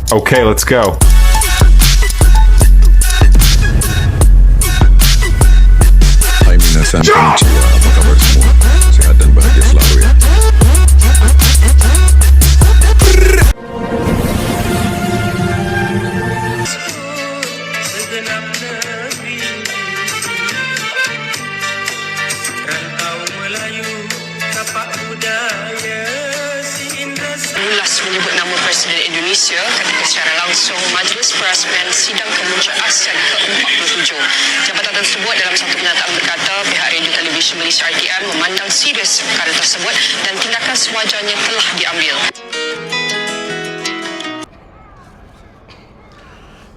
Okay, let's go. Hai minasan, konnichiwa. Apa kabar semua? Sehat dan bahagia selalu ya. Segenap negeri Rantau Melayu Tapak budaya Si Indra Ulas menyebut nama Presiden Indonesia ketika secara langsung Majlis Perasmian Sidang Kemuncak ASEAN ke-47. Jabatan tersebut dalam satu pernyataan berkata pihak Radio Television Malaysia RTM memandang serius perkara tersebut dan tindakan sewajarnya telah diambil.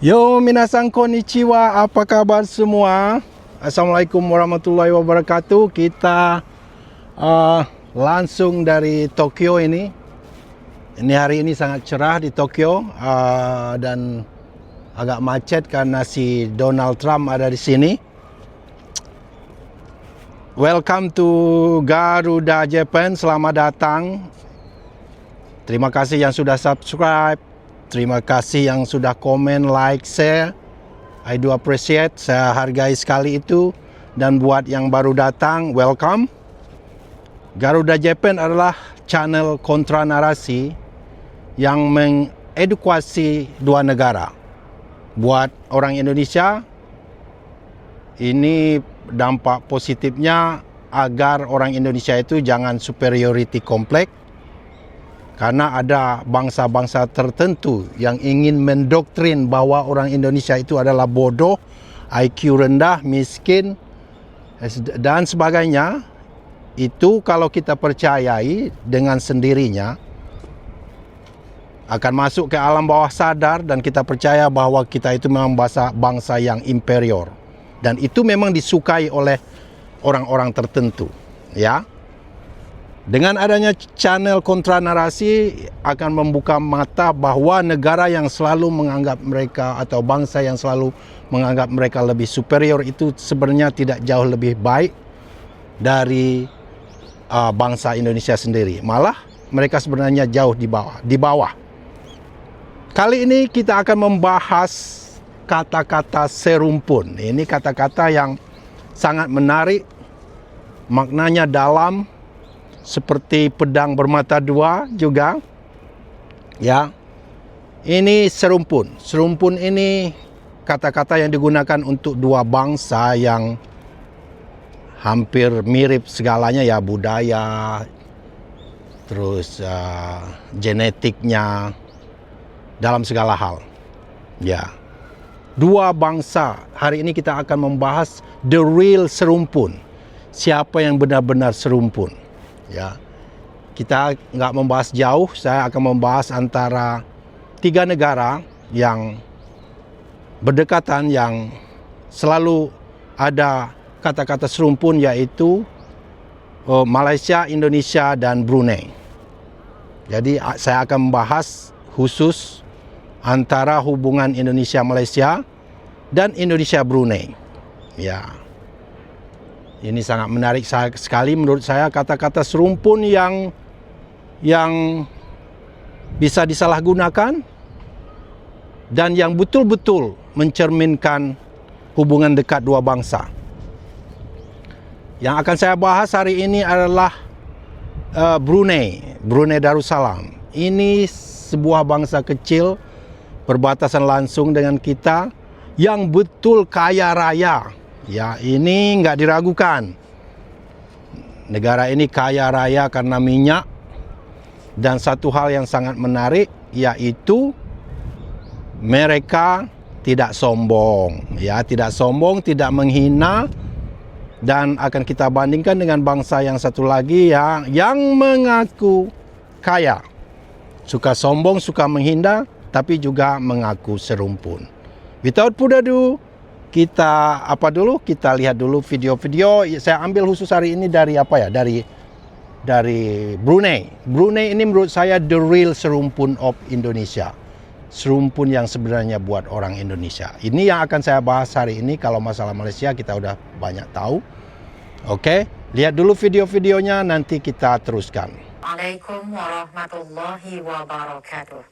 Yo minasan konnichiwa, apa kabar semua? Assalamualaikum warahmatullahi wabarakatuh. Kita langsung dari Tokyo ini. Ini hari ini sangat cerah di Tokyo dan agak macet karena si Donald Trump ada di sini. Welcome to Garuda Japan, selamat datang. Terima kasih yang sudah subscribe. Terima kasih yang sudah komen, like, share. I do appreciate, saya hargai sekali itu. Dan buat yang baru datang, welcome. Garuda Japan adalah channel kontra narasi yang mengedukasi dua negara. Buat orang Indonesia, ini dampak positifnya agar orang Indonesia itu jangan superiority complex. Karena ada bangsa-bangsa tertentu yang ingin mendoktrin bahwa orang Indonesia itu adalah bodoh, IQ rendah, miskin, dan sebagainya. Itu kalau kita percayai dengan sendirinya, akan masuk ke alam bawah sadar dan kita percaya bahwa kita itu memang bangsa yang inferior. Dan itu memang disukai oleh orang-orang tertentu. Ya. Dengan adanya channel kontra narasi akan membuka mata bahwa negara yang selalu menganggap mereka atau bangsa yang selalu menganggap mereka lebih superior itu sebenarnya tidak jauh lebih baik dari bangsa Indonesia sendiri. Malah mereka sebenarnya jauh di bawah. Kali ini kita akan membahas kata-kata serumpun. Ini kata-kata yang sangat menarik, maknanya dalam, seperti pedang bermata dua juga. Ya. Ini serumpun. Serumpun ini kata-kata yang digunakan untuk dua bangsa yang hampir mirip segalanya ya, budaya, terus genetiknya, dalam segala hal. Ya. Dua bangsa. Hari ini kita akan membahas the real serumpun. Siapa yang benar-benar serumpun. Ya, kita nggak membahas jauh. Saya akan membahas antara tiga negara yang berdekatan, yang selalu ada kata-kata serumpun, yaitu Malaysia, Indonesia, dan Brunei. Jadi saya akan membahas khusus antara hubungan Indonesia-Malaysia dan Indonesia-Brunei. Ya. Ini sangat menarik sekali menurut saya, kata-kata serumpun yang bisa disalahgunakan dan yang betul-betul mencerminkan hubungan dekat dua bangsa. Yang akan saya bahas hari ini adalah Brunei Darussalam. Ini sebuah bangsa kecil berbatasan langsung dengan kita yang betul kaya raya. Ya, ini nggak diragukan. Negara ini kaya raya karena minyak. Dan satu hal yang sangat menarik, yaitu mereka tidak sombong. Ya, tidak sombong, tidak menghina. Dan akan kita bandingkan dengan bangsa yang satu lagi yang mengaku kaya. Suka sombong, suka menghina, tapi juga mengaku serumpun. Without further ado, kita lihat dulu video-video. Saya ambil khusus hari ini dari dari Brunei. Brunei ini menurut saya the real serumpun of Indonesia. Serumpun yang sebenarnya buat orang Indonesia. Ini yang akan saya bahas hari ini. Kalau masalah Malaysia kita udah banyak tahu. Oke, lihat dulu video-videonya, nanti kita teruskan. Assalamualaikum warahmatullahi wabarakatuh.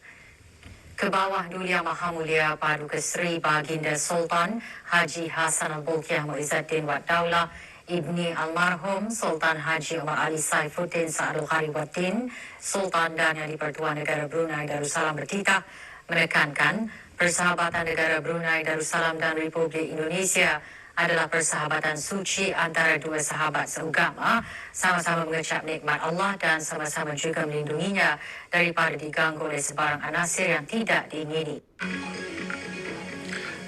Ke bawah Duli Yang Maha Mulia Paduka Seri Baginda Sultan Haji Hassan Al-Bolkiah Muizzaddin Wad Daulah Ibni Almarhum Sultan Haji Omar Ali Saifuddin Sa'adul Khaliwaddin, Sultan dan Yang di-Pertuan Negara Brunei Darussalam bertitah menekankan persahabatan negara Brunei Darussalam dan Republik Indonesia adalah persahabatan suci antara dua sahabat seagama, sama-sama mengecap nikmat Allah dan sama-sama juga melindunginya daripada diganggu oleh sebarang anasir yang tidak diingini.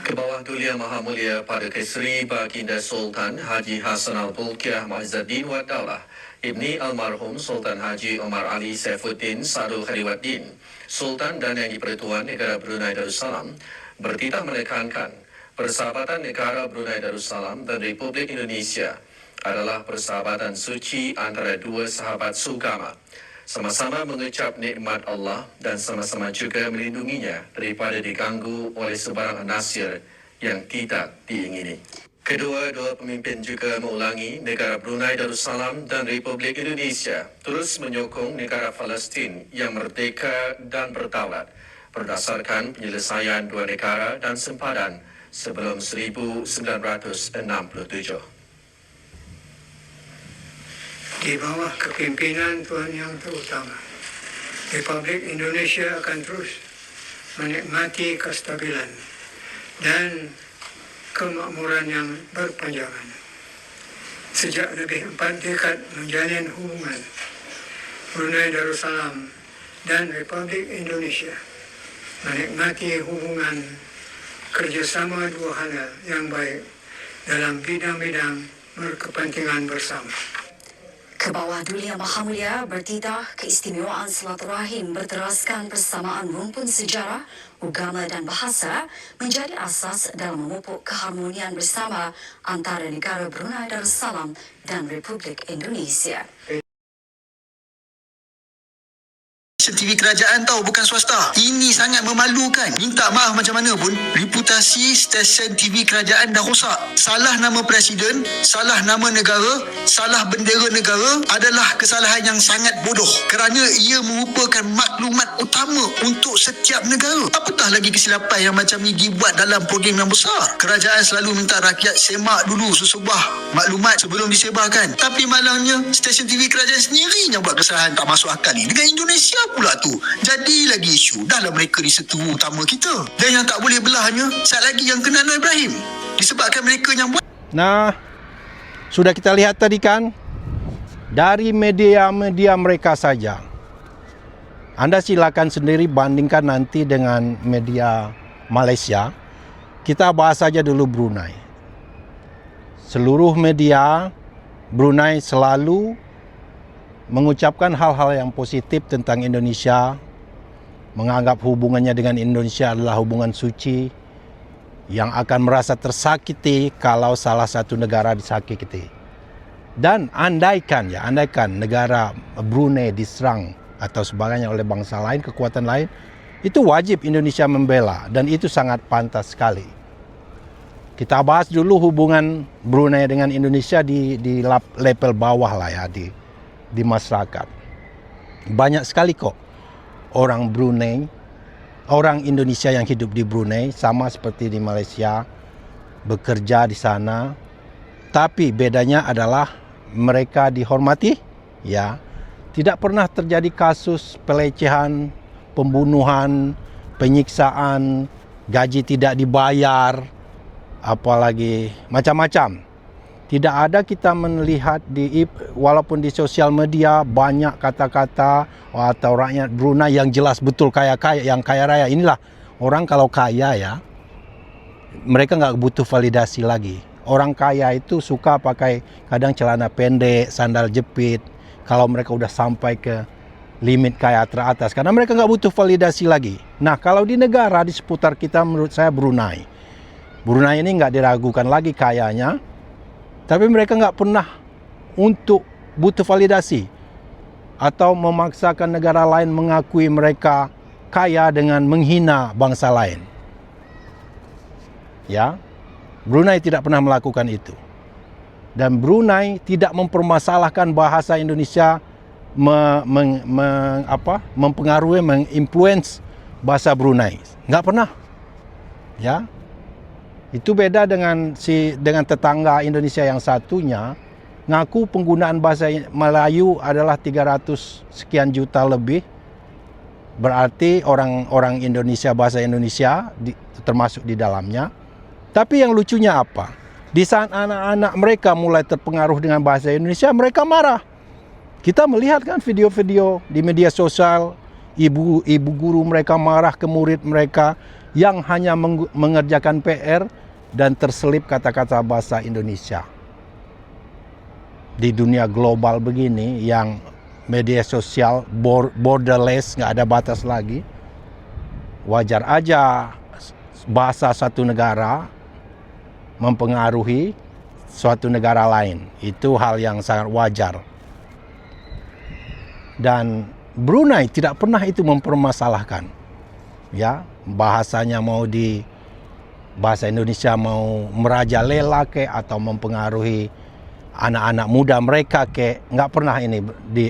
Ke bawah Duli Yang Maha Mulia Paduka Seri Baginda Sultan Haji Hassan Al-Bolkiah Muizzaddin Wad Daulah Ibni Almarhum Sultan Haji Omar Ali Saifuddin Sa'adul Khaliwaddin, Sultan dan Yang di-Pertuan Negara Brunei Darussalam bertitah menekankan persahabatan negara Brunei Darussalam dan Republik Indonesia adalah persahabatan suci antara dua sahabat seagama, sama-sama mengecap nikmat Allah dan sama-sama juga melindunginya daripada diganggu oleh sebarang anasir yang tidak diingini. Kedua-dua pemimpin juga mengulangi negara Brunei Darussalam dan Republik Indonesia terus menyokong negara Palestin yang merdeka dan berdaulat berdasarkan penyelesaian dua negara dan sempadan sebelum 1967. Di bawah kepimpinan Tuan Yang Terutama, Republik Indonesia akan terus menikmati kestabilan dan kemakmuran yang berpanjangan. Sejak lebih 4 dekad menjalin hubungan, Brunei Darussalam dan Republik Indonesia menikmati hubungan kerjasama dua hala yang baik dalam bidang-bidang berkepentingan bersama. Ke bawah Duli Yang Maha Mulia bertitah keistimewaan silaturahim berteraskan persamaan rumpun sejarah, agama dan bahasa menjadi asas dalam memupuk keharmonian bersama antara negara Brunei Darussalam dan Republik Indonesia. TV kerajaan tahu, bukan swasta. Ini sangat memalukan. Minta maaf macam mana pun, reputasi stesen TV kerajaan dah rosak. Salah nama presiden, salah nama negara, salah bendera negara adalah kesalahan yang sangat bodoh kerana ia merupakan maklumat utama untuk setiap negara. Apatah lagi kesilapan yang macam ni dibuat dalam program yang besar. Kerajaan selalu minta rakyat semak dulu sesebuah maklumat sebelum disebarkan. Tapi malangnya stesen TV kerajaan sendiri yang buat kesalahan tak masuk akal ni. Dengan Indonesia pula tu jadi lagi isu. Dahlah mereka ni seteru utama kita. Dan yang tak boleh belahnya, sat lagi yang kena Anwar Ibrahim disebabkan mereka yang buat. Nah, sudah kita lihat tadi kan, dari media-media mereka saja. Anda silakan sendiri bandingkan nanti dengan media Malaysia. Kita bahas saja dulu Brunei. Seluruh media Brunei selalu mengucapkan hal-hal yang positif tentang Indonesia, menganggap hubungannya dengan Indonesia adalah hubungan suci yang akan merasa tersakiti kalau salah satu negara disakiti. Dan andaikan negara Brunei diserang atau sebagainya oleh bangsa lain, kekuatan lain, itu wajib Indonesia membela dan itu sangat pantas sekali. Kita bahas dulu hubungan Brunei dengan Indonesia di level bawah lah ya, di masyarakat. Banyak sekali kok orang Brunei, orang Indonesia yang hidup di Brunei sama seperti di Malaysia, bekerja di sana. Tapi bedanya adalah mereka dihormati, ya. Tidak pernah terjadi kasus pelecehan, pembunuhan, penyiksaan, gaji tidak dibayar, apalagi macam-macam. Tidak ada kita melihat walaupun di sosial media banyak kata-kata atau rakyat Brunei yang jelas betul kaya-kaya, yang kaya raya. Inilah orang kalau kaya ya, mereka nggak butuh validasi lagi. Orang kaya itu suka pakai kadang celana pendek, sandal jepit. Kalau mereka udah sampai ke limit kaya teratas, karena mereka nggak butuh validasi lagi. Nah, kalau di negara di seputar kita, menurut saya Brunei ini nggak diragukan lagi kayanya. Tapi mereka nggak pernah untuk butuh validasi atau memaksakan negara lain mengakui mereka kaya dengan menghina bangsa lain. Ya, Brunei tidak pernah melakukan itu. Dan Brunei tidak mempermasalahkan bahasa Indonesia mempengaruhi, menginfluence bahasa Brunei. Nggak pernah. Ya. Itu beda dengan tetangga Indonesia yang satunya, ngaku penggunaan bahasa Melayu adalah 300 sekian juta lebih. Berarti orang Indonesia, bahasa Indonesia termasuk di dalamnya. Tapi yang lucunya apa? Di saat anak-anak mereka mulai terpengaruh dengan bahasa Indonesia, mereka marah. Kita melihat kan video-video di media sosial, ibu guru mereka marah ke murid mereka yang hanya mengerjakan PR dan terselip kata-kata bahasa Indonesia. Di dunia global begini yang media sosial borderless, nggak ada batas lagi, wajar aja bahasa satu negara mempengaruhi suatu negara lain. Itu hal yang sangat wajar. Dan Brunei tidak pernah itu mempermasalahkan. Ya, bahasanya mau di bahasa Indonesia mau merajalela ke atau mempengaruhi anak-anak muda mereka ke, nggak pernah ini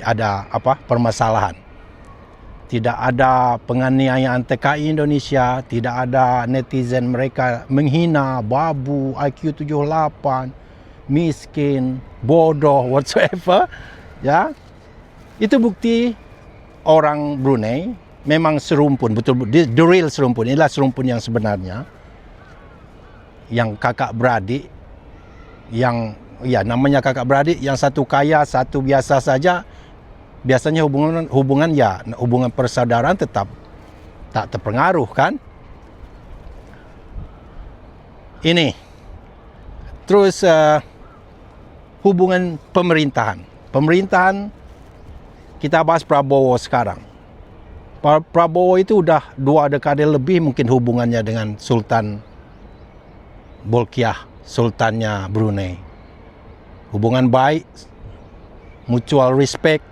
ada permasalahan. Tidak ada penganiayaan TKI Indonesia, tidak ada netizen mereka menghina, babu, IQ 78, miskin, bodoh, whatsoever. Ya, itu bukti orang Brunei memang serumpun, betul, the real serumpun. Inilah serumpun yang sebenarnya, yang kakak beradik, yang ya namanya kakak beradik, yang satu kaya, satu biasa saja. Biasanya hubungan persaudaraan tetap tak terpengaruh kan. Ini terus hubungan pemerintahan kita bahas Prabowo sekarang. Prabowo itu udah 2 dekade lebih mungkin hubungannya dengan Sultan Bolkiah, sultannya Brunei. Hubungan baik, mutual respect,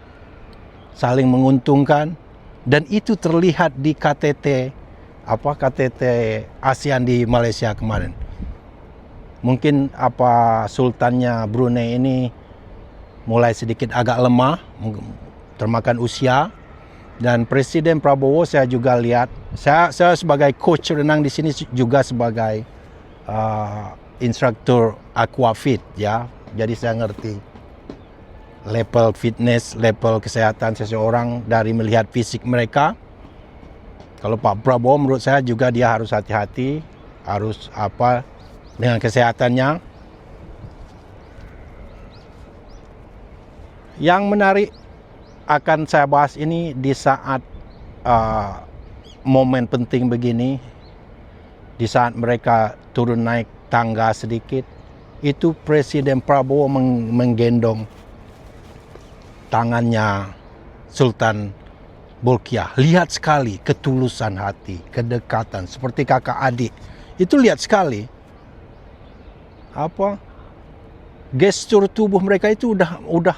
saling menguntungkan, dan itu terlihat di KTT ASEAN di Malaysia kemarin. Mungkin sultannya Brunei ini mulai sedikit agak lemah, termakan usia. Dan Presiden Prabowo saya juga lihat, saya sebagai coach renang di sini juga sebagai instruktur aquafit ya. Jadi saya ngerti level fitness, level kesehatan seseorang dari melihat fisik mereka. Kalau Pak Prabowo menurut saya juga dia harus hati-hati, harus dengan kesehatannya. Yang menarik akan saya bahas ini di saat momen penting begini, di saat mereka turun naik tangga sedikit, itu Presiden Prabowo menggendong tangannya Sultan Bolkiah. Lihat sekali ketulusan hati, kedekatan, seperti kakak adik. Itu lihat sekali. Gestur tubuh mereka itu udah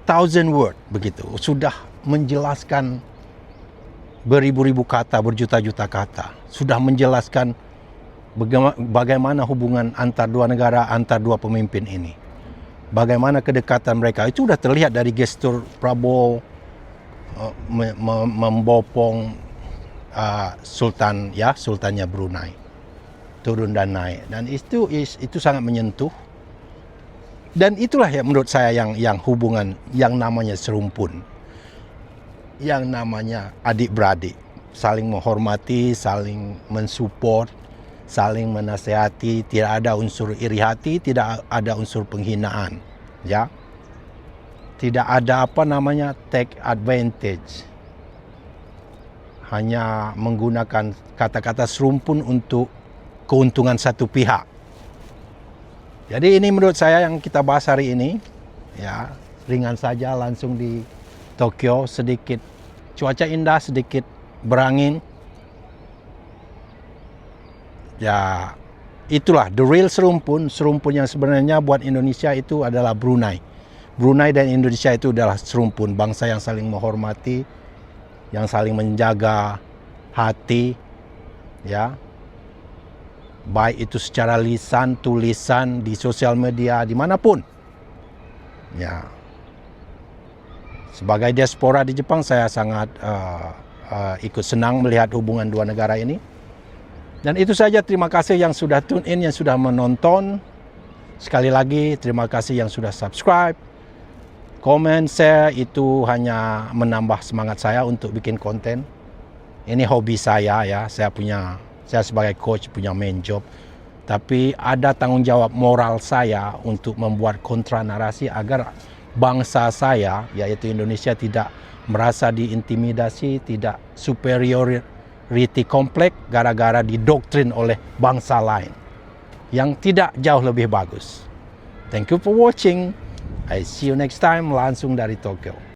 1000 word begitu, sudah menjelaskan beribu-ribu kata, berjuta-juta kata, sudah menjelaskan bagaimana hubungan antar dua negara, antar dua pemimpin ini, bagaimana kedekatan mereka. Itu sudah terlihat dari gestur Prabowo membopong sultannya Brunei, turun dan naik, dan itu sangat menyentuh. Dan itulah yang menurut saya yang hubungan yang namanya serumpun, yang namanya adik-beradik, saling menghormati, saling mensupport, saling menasehati, tidak ada unsur iri hati, tidak ada unsur penghinaan, ya. Tidak ada take advantage. Hanya menggunakan kata-kata serumpun untuk keuntungan satu pihak. Jadi ini menurut saya yang kita bahas hari ini, ya, ringan saja, langsung di Tokyo, sedikit cuaca indah, sedikit berangin. Ya, itulah the real serumpun yang sebenarnya buat Indonesia itu adalah Brunei. Brunei dan Indonesia itu adalah serumpun, bangsa yang saling menghormati, yang saling menjaga hati, ya. Baik itu secara lisan, tulisan, di sosial media, dimanapun. Ya. Sebagai diaspora di Jepang, saya sangat ikut senang melihat hubungan dua negara ini. Dan itu saja, terima kasih yang sudah tune in, yang sudah menonton. Sekali lagi terima kasih yang sudah subscribe, komen, share, itu hanya menambah semangat saya untuk bikin konten. Ini hobi saya ya, saya sebagai coach punya main job. Tapi ada tanggung jawab moral saya untuk membuat kontra narasi agar bangsa saya, yaitu Indonesia, tidak merasa diintimidasi, tidak superiority kompleks gara-gara didoktrin oleh bangsa lain yang tidak jauh lebih bagus. Thank you for watching. I see you next time langsung dari Tokyo.